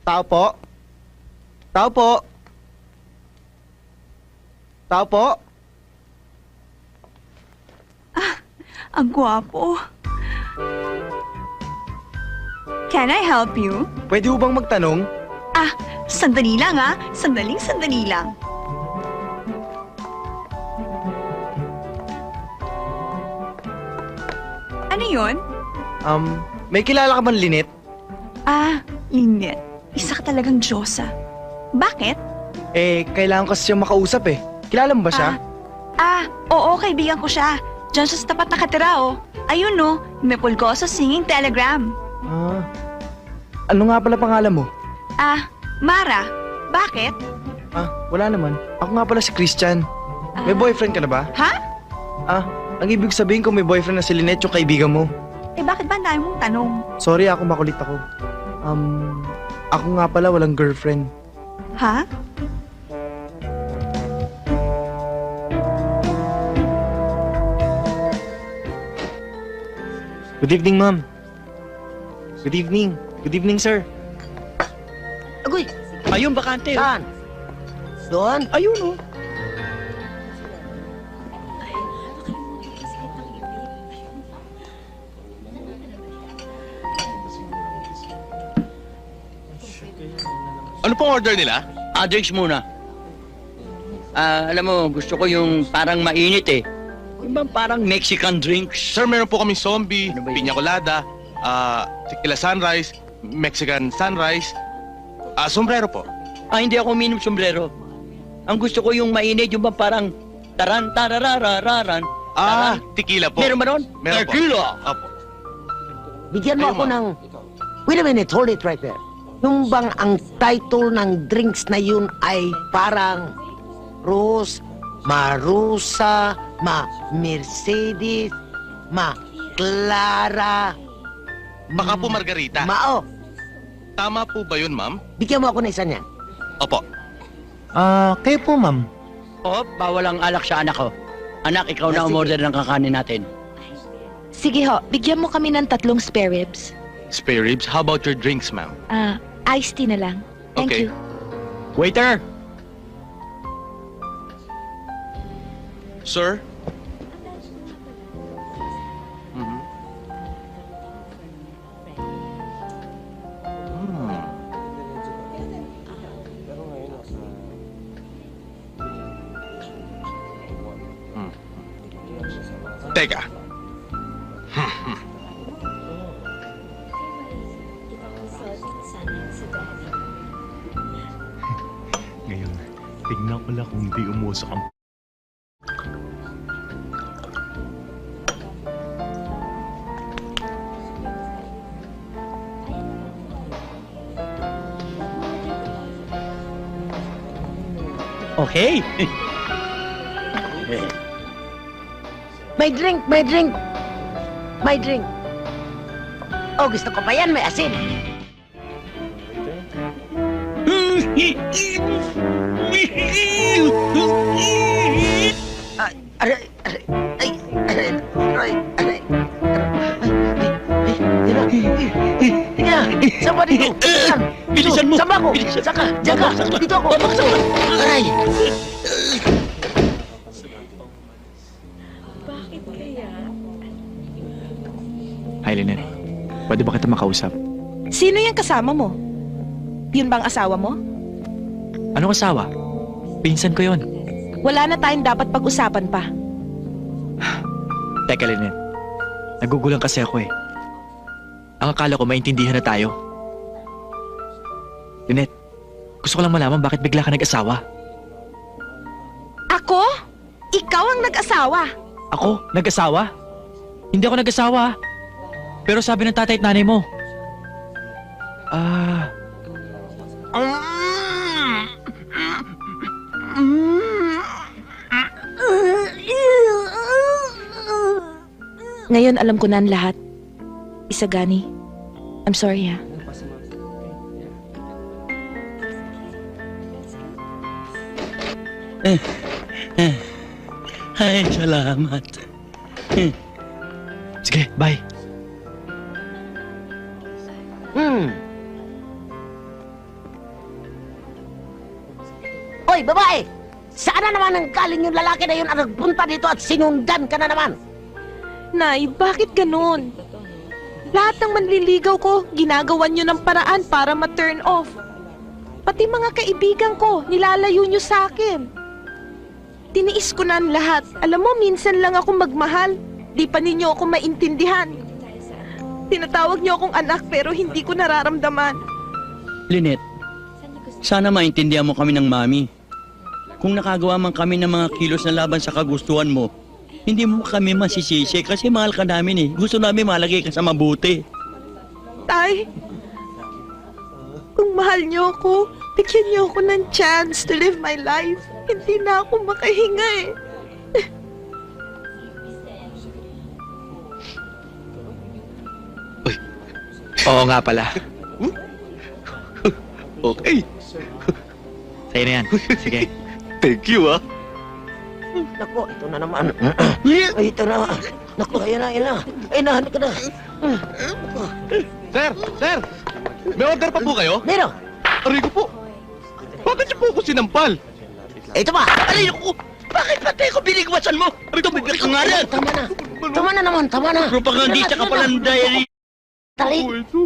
Tao po? Tao po? Tao po? Ang gwapo. Can I help you? Pwede ho bang magtanong? Sandali lang sandali lang. Ano yun? May kilala ka bang Lynette? Lynette. Isa ka talagang Diyosa. Bakit? Kailangan kasi siya makausap eh. Kilala mo ba siya? Oo, kaibigan ko siya. Diyan siya sa tapat nakatira, oh. Ayun, no. May pulgoso singing telegram. Ano nga pala pangalan mo? Mara. Bakit? Wala naman. Ako nga pala si Christian. May boyfriend ka na ba? Ha? Ang ibig sabihin kung may boyfriend na si Lynette yung kaibigan mo. Bakit ba ang dami mong tanong? Sorry ako, makulit ako. Ako nga pala walang girlfriend. Ha? Good evening, ma'am. Good evening. Good evening, sir. Agoy! Ayun, bakante. Saan? Doon? Ayun, oh. Ano pong order nila? Drinks muna. Alam mo, gusto ko yung parang mainit eh. Yung bang parang Mexican drinks? Sir, meron po kami zombie, Ano ba yun? piña colada, tequila sunrise, Mexican sunrise, sombrero po. Hindi ako uminom sombrero. Ang gusto ko yung mainit, yung bang parang taran-tararararan. Tequila po. Meron ba nun? Meron po. Tequila! Opo. Bigyan mo Ayun, ako ma'am. ng... Wait a minute, hold it right there. Yung bang ang title ng drinks na yun ay parang Rose, Marusa, Mercedes, Clara, Baka po margarita. Mao. Tama po ba yun, ma'am? Bigyan mo ako ng isa niyan. Opo. Kayo po, ma'am. Bawal ang alak sa anak ko. Anak, ikaw na Sige. umorder ng kakanin natin. Sige ho, bigyan mo kami ng 3 spare ribs. Spare ribs, how about your drinks, ma'am? Iced tea na lang. Thank Okay. you. Waiter! Sir? Mhm. Teka. Ngayon, tignan ko lang kung di umusok ang... Okay. May drink, may drink. May drink. Oh, gusto ko pa yan, may asin. Aray, aray, ay, aray, aray, aray. Tingnan na, saan ba dito? Saan? Bilisan mo! Saan ba ako? Bilisan. Saan ka? Diyan ka! Dito ako! Aray! Hi, Lynette. Pwede ba kita makausap? Sino yung kasama mo? Yun bang asawa mo? Anong asawa? Pinsan ko yon. Wala na tayong dapat pag-usapan pa. Teka, Lynette. Nagugulang kasi ako eh. Ang akala ko maintindihan na tayo. Lynette, gusto ko lang malaman bakit bigla ka nag-asawa. Ako? Ikaw ang nag-asawa. Ako? Nag-asawa? Hindi ako nag-asawa. Pero sabi ng tatay at nanay mo. Ngayon alam ko na ang lahat. Isagani. I'm sorry ha. Ay, salamat. Sige, bye. Oy, babae! Saan na naman ang galing yung lalaki na yun ang nagpunta dito at sinundan ka na naman? Nay, bakit ganun? Lahat ng manliligaw ko, ginagawan nyo ng paraan para ma-turn off. Pati mga kaibigan ko, nilalayo nyo sa akin. Tiniis ko na ang lahat. Alam mo, minsan lang ako magmahal. Di pa ninyo ako maintindihan. Tinatawag nyo akong anak pero hindi ko nararamdaman. Lynette, sana maintindihan mo kami ng mami. Kung nakagawa man kami ng mga kilos na laban sa kagustuhan mo, hindi mo kami masisisi kasi mahal ka namin eh. Gusto namin malagay ka sa mabuti. Tay, kung mahal niyo ako, bigyan niyo ako ng chance to live my life. Hindi na ako makahinga eh. Oo nga pala. Okay. Sa'yo na yan. Sige. Thank you, ah. Naku, ito na naman. Ay, ito na. Naku, ayan na, ayan na. Ay, nahanap ka na. Sir! Sir! May order pa po kayo? Meron. Aray ko po. Bakit niyo po ako sinampal? Ito ba? Aray ko! Bakit pati ko binigwasan mo? Ito, bibig ka nga rin! Tama na. Tama na naman, tama na. Propagandista ka pala ng diary. Tali. Oh, ito.